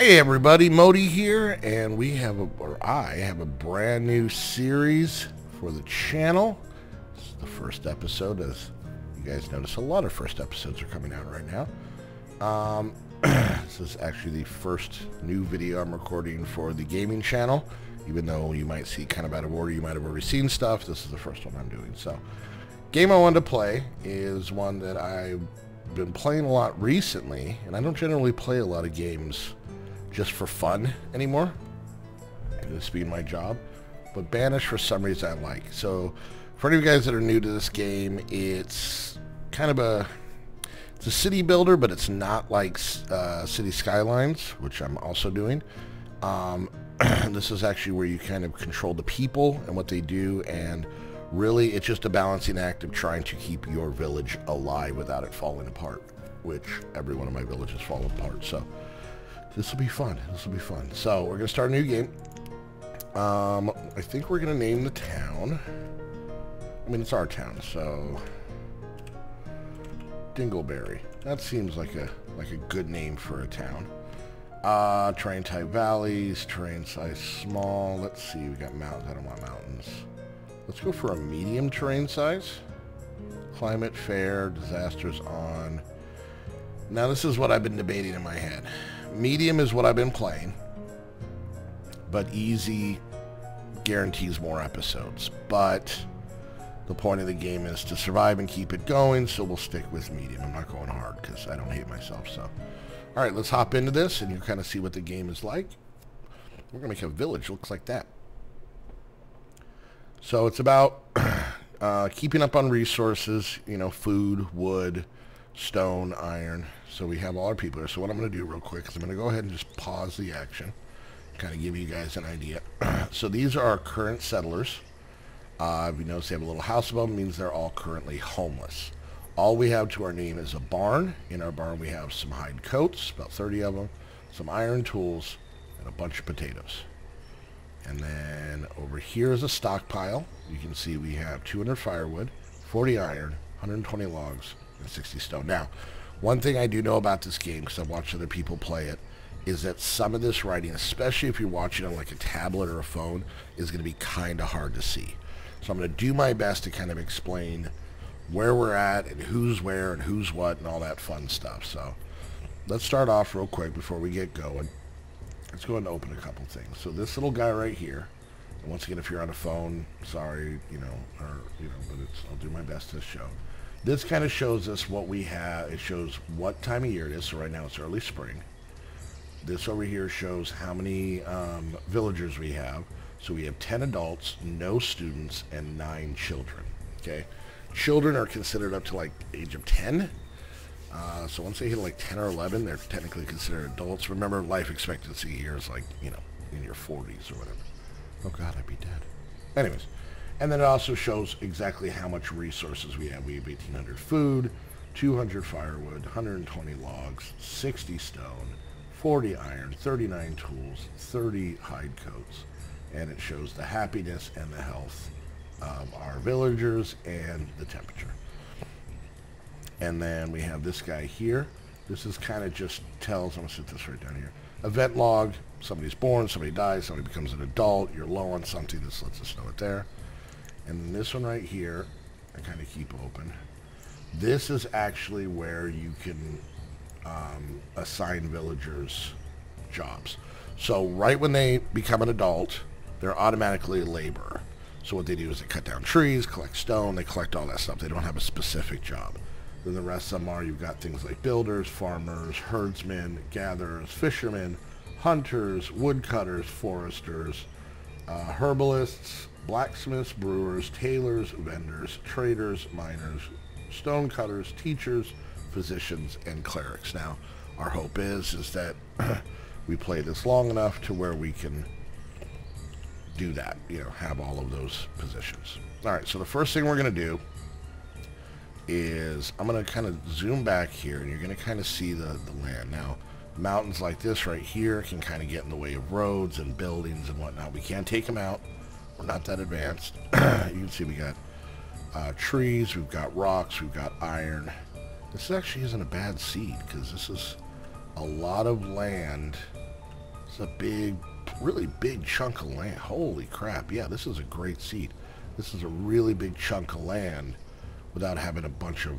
Hey everybody, Modii here, and I have a brand new series for the channel. This is the first episode. As you guys notice, a lot of first episodes are coming out right now. This is actually the first new video I'm recording for the gaming channel. Even though you might see kind of out of order, you might have already seen stuff, this is the first one I'm doing. So, game I wanted to play is one that I've been playing a lot recently, and I don't generally play a lot of games just for fun anymore, this being my job, but Banished for some reason I like. So for any of you guys that are new to this game, it's kind of it's a city builder, but it's not like City Skylines, which I'm also doing. This is actually where you kind of control the people and what they do, and really it's just a balancing act of trying to keep your village alive without it falling apart, which every one of my villages fall apart. So this will be fun. This will be fun. So we're going to start a new game. I think we're going to name the town. I mean, it's our town, so Dingleberry. That seems like a good name for a town. Terrain type valleys, terrain size small. Let's see, we got mountains. I don't want mountains. Let's go for a medium terrain size. Climate fair, disasters on. Now this is what I've been debating in my head. Medium is what I've been playing, but easy guarantees more episodes. But the point of the game is to survive and keep it going, so we'll stick with medium. I'm not going hard because I don't hate myself. So, all right, let's hop into this and you kind of see what the game is like. We're gonna make a village looks like that. So it's about keeping up on resources, you know, food, wood, stone, iron. So we have all our people here. So what I'm going to do real quick is I'm going to go ahead and just pause the action, kind of give you guys an idea. So these are our current settlers. If you notice they have a little house above them, means they're all currently homeless. All we have to our name is a barn. In our barn we have some hide coats, about 30 of them, some iron tools, and a bunch of potatoes. And then over here is a stockpile. You can see we have 200 firewood, 40 iron, 120 logs, and 60 stone. Now, one thing I do know about this game, because I've watched other people play it, is that some of this writing, especially if you're watching on like a tablet or a phone, is going to be kind of hard to see. So I'm going to do my best to kind of explain where we're at and who's where and who's what and all that fun stuff. So let's start off real quick before we get going. Let's go ahead and open a couple things. So this little guy right here, and once again, if you're on a phone, sorry, but I'll do my best to show. This kind of shows us what we have. It shows what time of year it is. So right now it's early spring. This over here shows how many villagers we have. So we have 10 adults, no students, and 9 children. Okay, children are considered up to like age of 10. So once they hit like 10 or 11, they're technically considered adults. Remember, life expectancy here is like, in your 40s or whatever. Oh God, I'd be dead. Anyways, and then it also shows exactly how much resources we have. We have 1,800 food, 200 firewood, 120 logs, 60 stone, 40 iron, 39 tools, 30 hide coats. And it shows the happiness and the health of our villagers and the temperature. And then we have this guy here. This is kind of just tells, I'm going to set this right down here. Event log, somebody's born, somebody dies, somebody becomes an adult, you're low on something, this lets us know it there. And then this one right here, I kind of keep open. This is actually where you can assign villagers jobs. So right when they become an adult, they're automatically a laborer. So what they do is they cut down trees, collect stone, they collect all that stuff. They don't have a specific job. Then the rest of them are, you've got things like builders, farmers, herdsmen, gatherers, fishermen, hunters, woodcutters, foresters, herbalists, blacksmiths, brewers, tailors, vendors, traders, miners, stone cutters, teachers, physicians, and clerics. Now, our hope is that we play this long enough to where we can do that, have all of those positions. All right, so the first thing we're going to do is I'm going to kind of zoom back here, and you're going to kind of see the land. Now, mountains like this right here can kind of get in the way of roads and buildings and whatnot. We can't take them out. We're not that advanced. You can see we got trees, we've got rocks, we've got iron. This actually isn't a bad seed, because this is a lot of land This is a big, really big chunk of land. Holy crap. Yeah, this is a great seed. This is a really big chunk of land without having a bunch of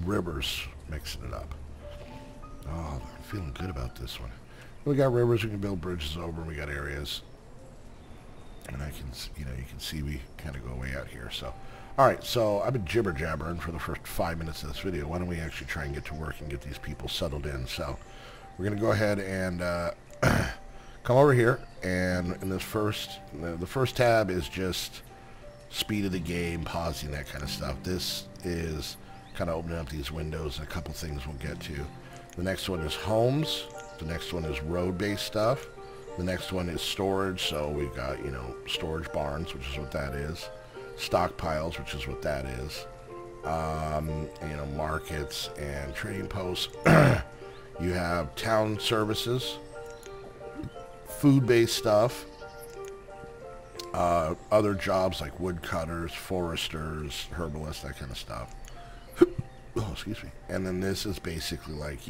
rivers mixing it up. Oh, I'm feeling good about this one. We got rivers we can build bridges over. We got areas. And I can, you can see we kind of go way out here. So, all right, so I've been jibber-jabbering for the first 5 minutes of this video. Why don't we actually try and get to work and get these people settled in? So we're going to go ahead and come over here. And in this the first tab is just speed of the game, pausing, that kind of stuff. This is kind of opening up these windows and a couple things we'll get to. The next one is homes. The next one is road-based stuff. The next one is storage. So we've got, storage barns, which is what that is. Stockpiles, which is what that is. Markets and trading posts. You have town services, food-based stuff, other jobs like woodcutters, foresters, herbalists, that kind of stuff. Oh, excuse me. And then this is basically like,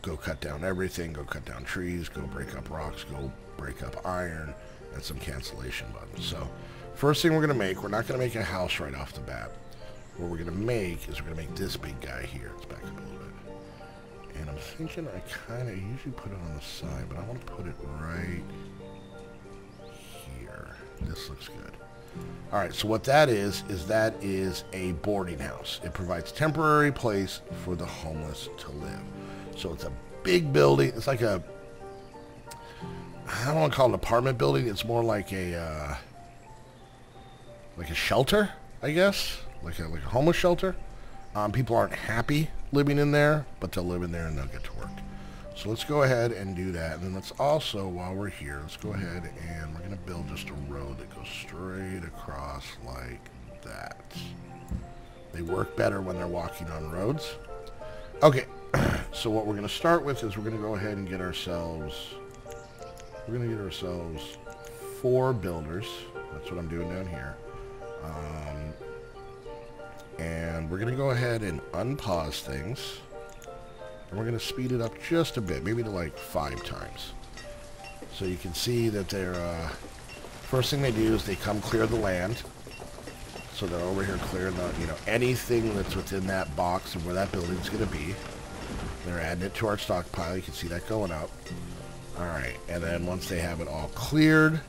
go cut down everything, go cut down trees, go break up rocks, go break up iron, and some cancellation buttons. So first thing we're going to make, we're not going to make a house right off the bat. What we're going to make is we're going to make this big guy here. Let's back up a little bit. And I'm thinking I kind of usually put it on the side, but I want to put it right here. This looks good. All right, so what that is that is a boarding house. It provides temporary place for the homeless to live. So it's a big building. It's like I don't want to call it an apartment building. It's more like a shelter, I guess, like a homeless shelter. People aren't happy living in there, but they'll live in there and they'll get to work. So let's go ahead and do that. And then let's also, while we're here, let's go ahead and we're going to build just a road that goes straight across like that. They work better when they're walking on roads. Okay, so what we're going to start with is we're going to go ahead and get ourselves, 4 builders. That's what I'm doing down here. And we're going to go ahead and unpause things. And we're going to speed it up just a bit, maybe to like 5 times. So you can see that they're, first thing they do is they come clear the land. So they're over here clearing the, anything that's within that box of where that building's going to be. They're adding it to our stockpile. You can see that going up. Alright, and then once they have it all cleared,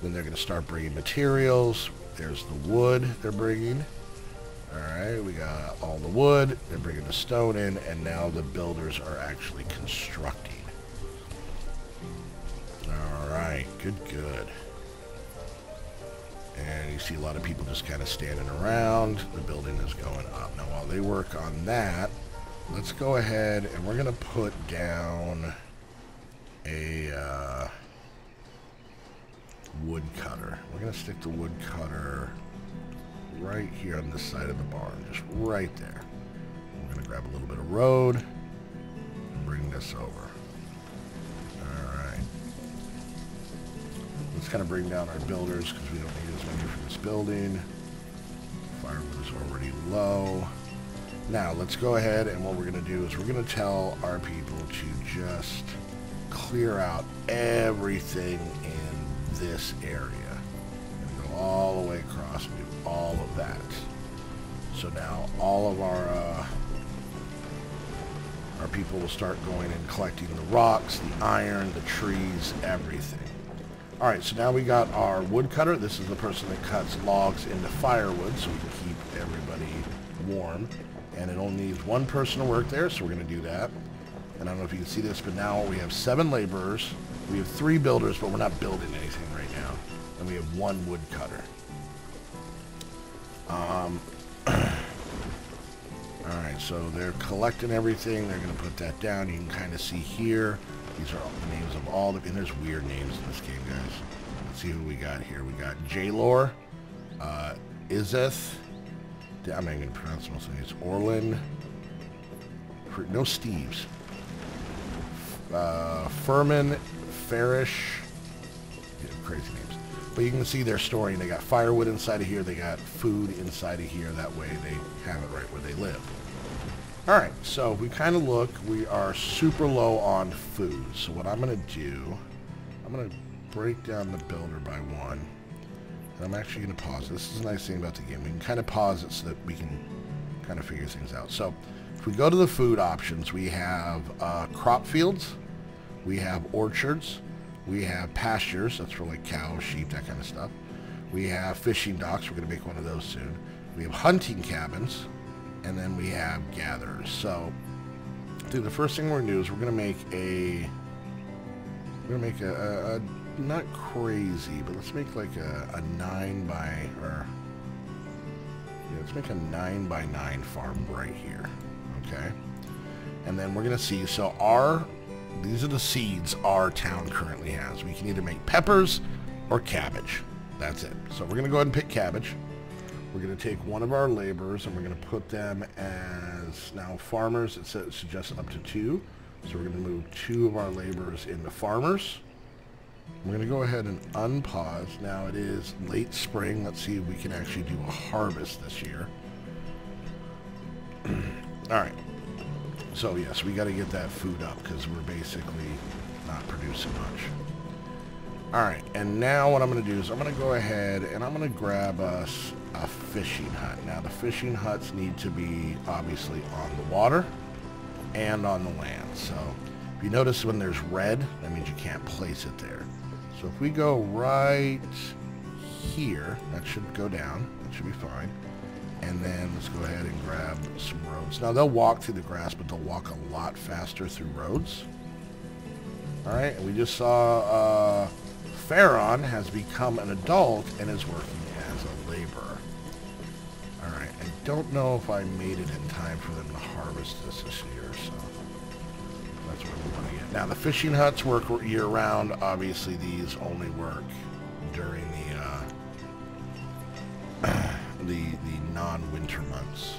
then they're going to start bringing materials. There's the wood they're bringing. Alright, we got all the wood. They're bringing the stone in, and now the builders are actually constructing. Alright, good. And you see a lot of people just kind of standing around. The building is going up. Now, while they work on that, let's go ahead and we're going to put down a woodcutter. We're going to stick the woodcutter right here on this side of the barn, just right there. We're going to grab a little bit of road and bring this over. Alright. Let's kind of bring down our builders because we don't need as many for this building. Firewood is already low. Now, let's go ahead and what we're going to do is we're going to tell our people to just clear out everything in this area. And go all the way across and do all of that. So now all of our people will start going and collecting the rocks, the iron, the trees, everything. Alright, so now we got our woodcutter. This is the person that cuts logs into firewood so we can keep everybody warm. And it only needs 1 person to work there, so we're going to do that. And I don't know if you can see this, but now we have 7 laborers. We have 3 builders, but we're not building anything right now. And we have 1 woodcutter. Alright, so they're collecting everything. They're going to put that down. You can kind of see here. These are all the names of all the... And there's weird names in this game, guys. Let's see who we got here. We got J-Lore, Izeth. I'm not going to pronounce most of these. Orlin. No Steves. Furman, Farish. Yeah, crazy names. But you can see their story. They got firewood inside of here. They got food inside of here. That way they have it right where they live. Alright, so if we kind of look, we are super low on food. So what I'm going to do I'm going to break down the builder by 1. And I'm actually going to pause. This is a nice thing about the game. We can kind of pause it so that we can kind of figure things out. So if we go to the food options, we have crop fields, we have orchards, we have pastures, that's for like cows, sheep, that kind of stuff. We have fishing docks, we're going to make one of those soon. We have hunting cabins, and then we have gatherers. So I think the first thing we're going to do is we're going to make a not crazy, but let's make like a 9 by, or yeah, let's make a 9 by 9 farm right here. Okay, and then we're gonna see. So these are the seeds our town currently has. We can either make peppers or cabbage. That's it. So we're gonna go ahead and pick cabbage. We're gonna take one of our laborers and we're gonna put them as now farmers. It suggests up to 2. So we're gonna move 2 of our laborers into farmers. We're going to go ahead and unpause. Now it is late spring. Let's see if we can actually do a harvest this year. Alright. So yes, we got to get that food up because we're basically not producing much. Alright, and now what I'm going to do is I'm going to go ahead and I'm going to grab us a fishing hut. Now the fishing huts need to be obviously on the water and on the land. So if you notice when there's red, that means you can't place it there. So if we go right here, that should go down. That should be fine. And then let's go ahead and grab some roads. Now they'll walk through the grass, but they'll walk a lot faster through roads. Alright, and we just saw Farron has become an adult and is working as a laborer. Alright, I don't know if I made it in time for them to harvest this year, so that's what we want to get. Now the fishing huts work year-round. Obviously these only work during the non-winter months.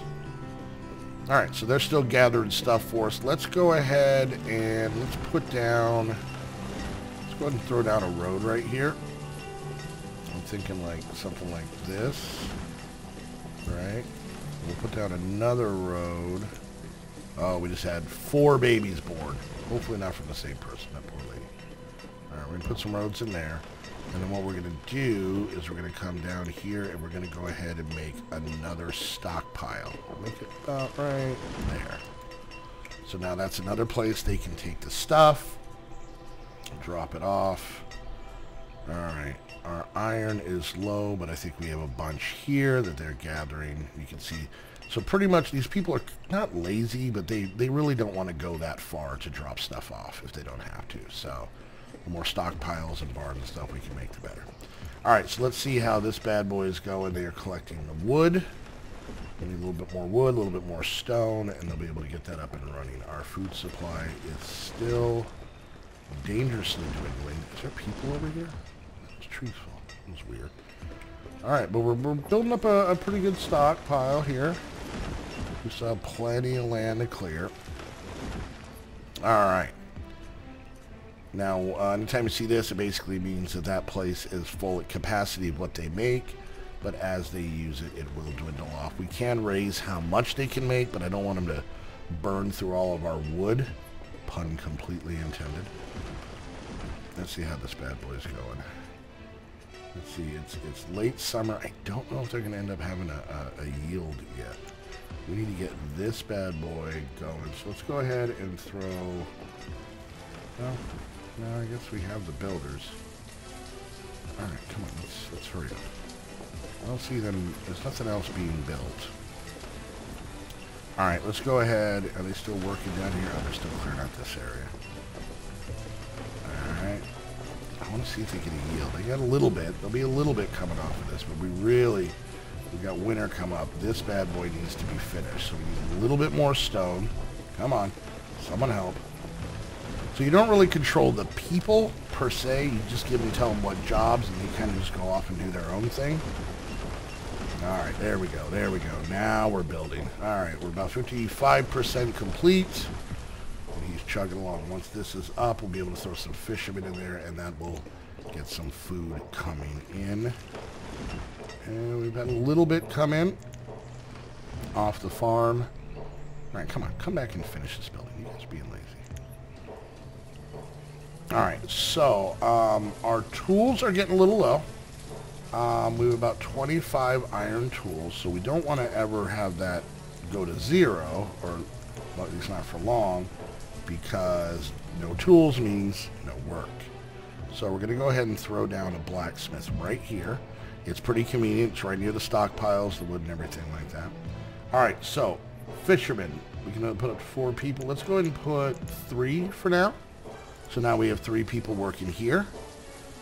Alright, so they're still gathering stuff for us. Let's go ahead and let's go ahead and throw down a road right here. I'm thinking like something like this. Right? We'll put down another road. Oh, we just had 4 babies born. Hopefully not from the same person, that poor lady. Alright, we're going to put some roads in there. And then what we're going to do is we're going to come down here and we're going to go ahead and make another stockpile. Make it about right there. So now that's another place they can take the stuff. Drop it off. Alright, our iron is low, but I think we have a bunch here that they're gathering. You can see. So pretty much these people are not lazy, but they really don't want to go that far to drop stuff off if they don't have to. So the more stockpiles and barns and stuff we can make, the better. Alright, so let's see how this bad boy is going. They are collecting the wood. We need a little bit more wood, a little bit more stone, and they'll be able to get that up and running. Our food supply is still dangerously dwindling. Is there people over here? There's trees fall. That's weird. Alright, but we're building up a pretty good stockpile here. We still have plenty of land to clear. Alright. Now, anytime you see this, it basically means that that place is full at capacity of what they make. But as they use it, it will dwindle off. We can raise how much they can make, but I don't want them to burn through all of our wood. Pun completely intended. Let's see how this bad boy's going. Let's see, it's late summer. I don't know if they're going to end up having a yield yet. We need to get this bad boy going. So let's go ahead and throw... Well, no, I guess we have the builders. Alright, come on, let's hurry up. I don't see them. There's nothing else being built. Alright, let's go ahead. Are they still working down here? Oh, they're still clearing out this area. Alright. I want to see if they get a yield. They got a little bit. There'll be a little bit coming off of this, but we've got winter come up. This bad boy needs to be finished. So we need a little bit more stone. Come on. Someone help. So you don't really control the people, per se. You just tell them what jobs, and they kind of just go off and do their own thing. Alright, there we go. There we go. Now we're building. Alright, we're about 55% complete. And he's chugging along. Once this is up, we'll be able to throw some fishermen in there, and that will get some food coming in. And we've had a little bit come in off the farm. Alright, come on. Come back and finish this building. You guys are being lazy. Alright, so our tools are getting a little low. We have about 25 iron tools, so we don't want to ever have that go to 0, or at least not for long, because no tools means no work. So we're going to go ahead and throw down a blacksmith right here. It's pretty convenient. It's right near the stockpiles, the wood and everything like that. Alright, so fishermen. We can put up to 4 people. Let's go ahead and put 3 for now. So now we have 3 people working here.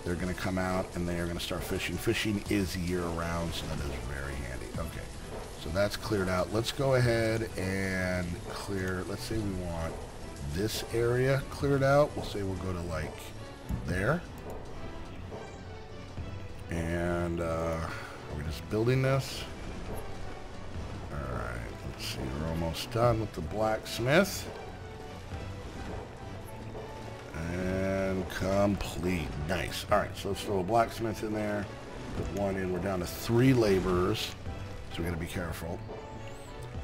They're going to come out and they are going to start fishing. Fishing is year-round, so that is very handy. Okay, so that's cleared out. Let's go ahead and clear, let's say we want this area cleared out. We'll say we'll go to like there. And we're just building this. Alright, let's see, we're almost done with the blacksmith. And complete. Nice. Alright, so let's throw a blacksmith in there. Put 1 in. We're down to 3 laborers. So we got to be careful.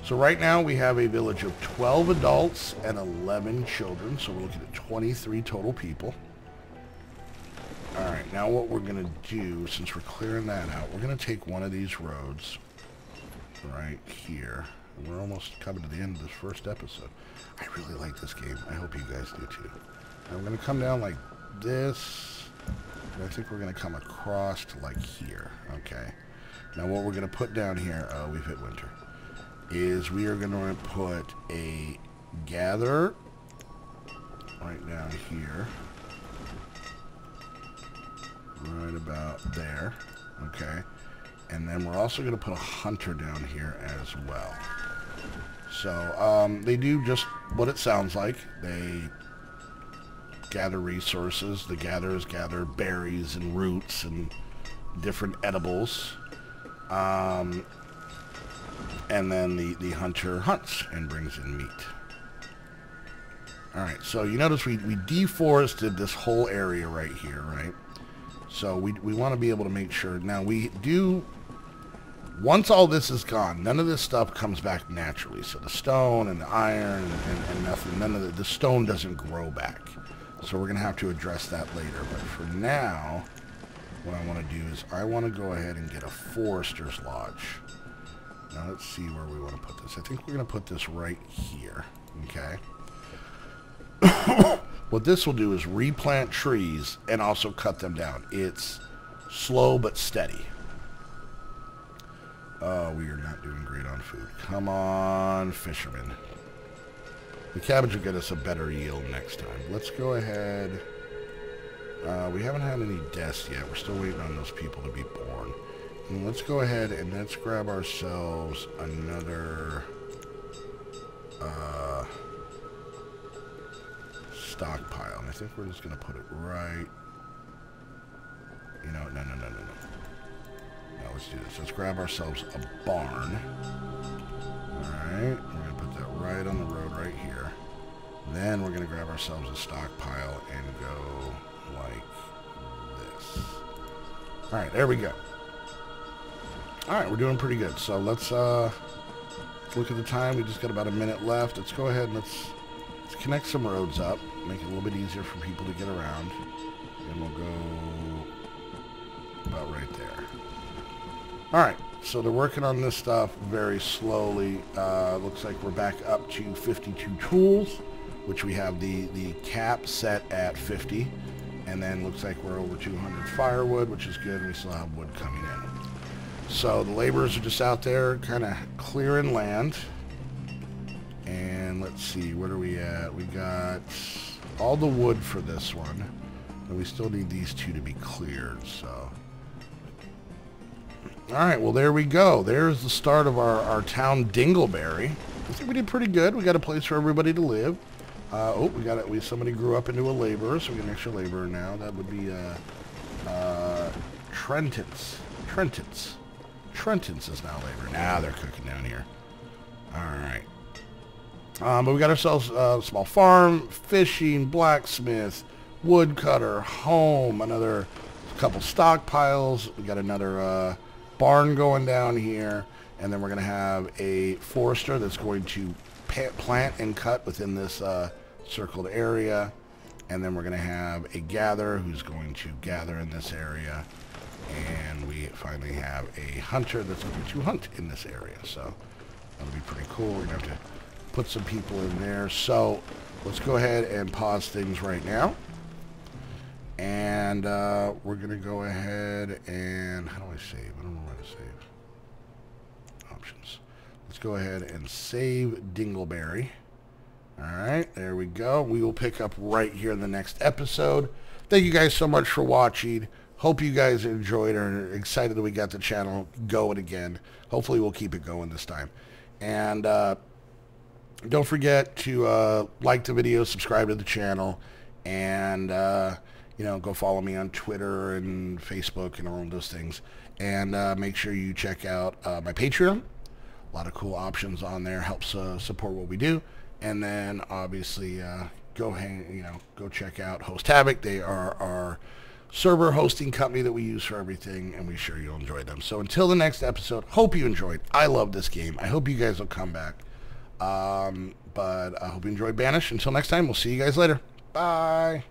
So right now we have a village of 12 adults and 11 children. So we're looking at 23 total people. Alright, now what we're going to do, since we're clearing that out, we're going to take one of these roads right here. And we're almost coming to the end of this first episode. I really like this game. I hope you guys do too. And we're going to come down like this. And I think we're going to come across to like here. Okay. Now what we're going to put down here, oh, we've hit winter, is we are going to put a gather right down here. Right about there. Okay. And then we're also going to put a hunter down here as well. So, they do just what it sounds like. They gather resources. The gatherers gather berries and roots and different edibles. And then the hunter hunts and brings in meat. Alright, so you notice we deforested this whole area right here, right? So we want to be able to make sure. Now we do, once all this is gone, none of this stuff comes back naturally. So the stone and the iron and nothing, none of the stone doesn't grow back. So we're going to have to address that later. But for now, what I want to do is I want to go ahead and get a forester's lodge. Now let's see where we want to put this. I think we're going to put this right here. Okay. What this will do is replant trees and also cut them down. It's slow but steady. Oh, we are not doing great on food. Come on, fishermen. The cabbage will get us a better yield next time. Let's go ahead. We haven't had any deaths yet. We're still waiting on those people to be born. And let's go ahead and let's grab ourselves another stockpile. And I think we're just going to put it right. You know, no. Now let's do this. Let's grab ourselves a barn. Alright, we're going to put that right on the road right here. Then we're going to grab ourselves a stockpile and go like this. Alright, there we go. Alright, we're doing pretty good. So let's look at the time. We just got about a minute left. Let's go ahead and let's connect some roads up. Make it a little bit easier for people to get around. And we'll go about right there. Alright, so they're working on this stuff very slowly. Looks like we're back up to 52 tools, which we have the cap set at 50. And then looks like we're over 200 firewood, which is good. And we still have wood coming in. So the laborers are just out there kind of clearing land. And let's see, what are we at? We got all the wood for this one. And we still need these two to be cleared, so. Alright, well there we go. There's the start of our town Dingleberry. I think we did pretty good. We got a place for everybody to live. Somebody grew up into a laborer, so we got an extra laborer now. That would be Trentons. Trentons is now laborer. Now they're cooking down here. Alright. But we got ourselves a small farm, fishing, blacksmith, woodcutter, home, another couple stockpiles. We got another barn going down here. And then we're going to have a forester that's going to plant and cut within this circled area. And then we're going to have a gatherer who's going to gather in this area. And we finally have a hunter that's going to hunt in this area. So that'll be pretty cool. We're going to have to put some people in there. So let's go ahead and pause things right now. And we're going to go ahead and... How do I save? I don't know how to save. Options. Let's go ahead and save Dingleberry. Alright, there we go. We will pick up right here in the next episode. Thank you guys so much for watching. Hope you guys enjoyed and are excited that we got the channel going again. Hopefully we'll keep it going this time. And don't forget to like the video, subscribe to the channel, and you know, go follow me on Twitter and Facebook and all of those things. And make sure you check out my Patreon. A lot of cool options on there. Helps support what we do. And then obviously go check out Host Havoc. They are our server hosting company that we use for everything, and we're sure you'll enjoy them. So until the next episode, hope you enjoyed. I love this game. I hope you guys will come back. But I hope you enjoyed Banished. Until next time, we'll see you guys later. Bye.